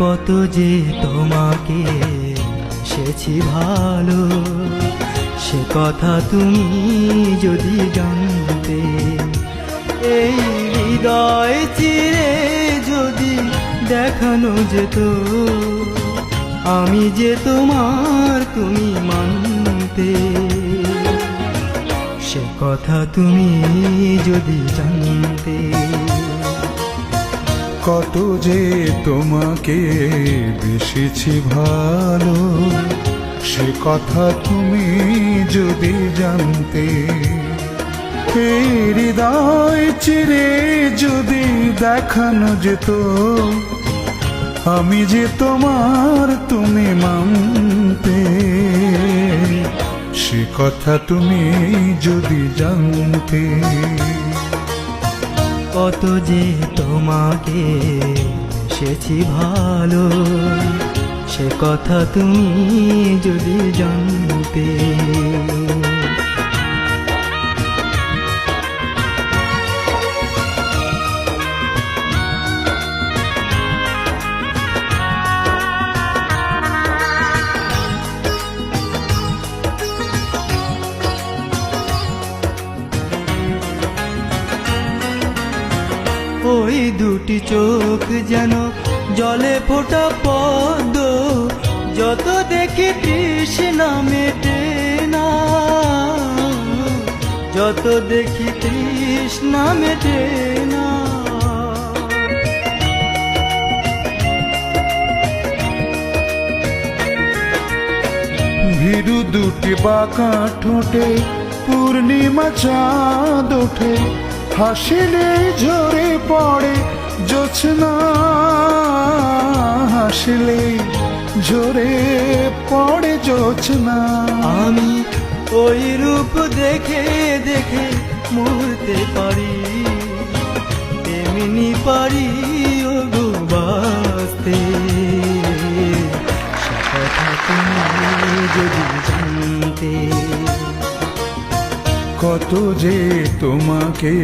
কত যে তোমাকে সেছি ভালো, সে কথা তুমি যদি জানতে। এই হৃদয় চিরে যদি দেখানো যেত, আমি যে তোমার তুমি মানতে। সে কথা তুমি যদি জানতে। কত যে তোমাকে বেসেছি ভালো, সে কথা তুমি যদি জানতে। এই হৃদয় চিরে যদি দেখানো যেত, আমি যে তোমার তুমি মানতে। সে কথা তুমি যদি জানতে। কত যে তোমাকে সেছি ভালো, সে কথা তুমি যদি জানতে। ওই দুটি চোখ যেন জলে ফোটা পদ্ম, যত দেখি তৃষ্ণা মেটে না, যত দেখি তৃষ্ণা মেটে না। ভীরু দুটি বাঁকা ঠোঁটে পূর্ণিমা চাঁদ ওঠে, হাসিলে ঝরে পড়ে জোছনা, হাসিলে ঝরে পড়ে জোছনা। আমি ওই রূপ দেখে দেখে মরতে পারি, তেমনি পারি ও গো বাঁচতে। সে কথা তুমি যদি জানতে। কত যে তোমাকে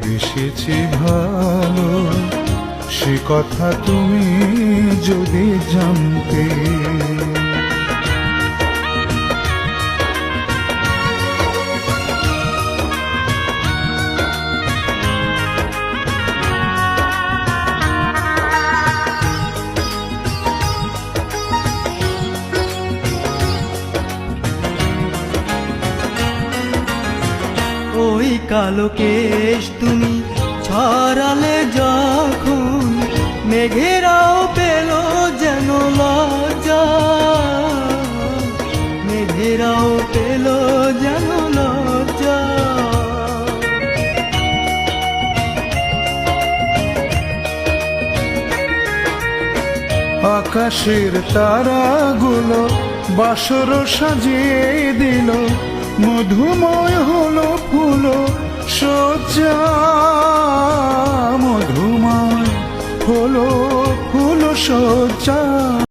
বেসেছি ভালো, সে কথা তুমি যদি জানতে। ওই কালো কেশ তুমি ছড়ালে যখন, মেঘেরাও পেল যেন লজ্জা, মেঘেরাও পেল যেন লজ্জা। আকাশের তারাগুলো বাসর সাজিয়ে দিল, মধুময় হলো ফুল সজ্জা, মধুময় হলো ফুল সজ্জা।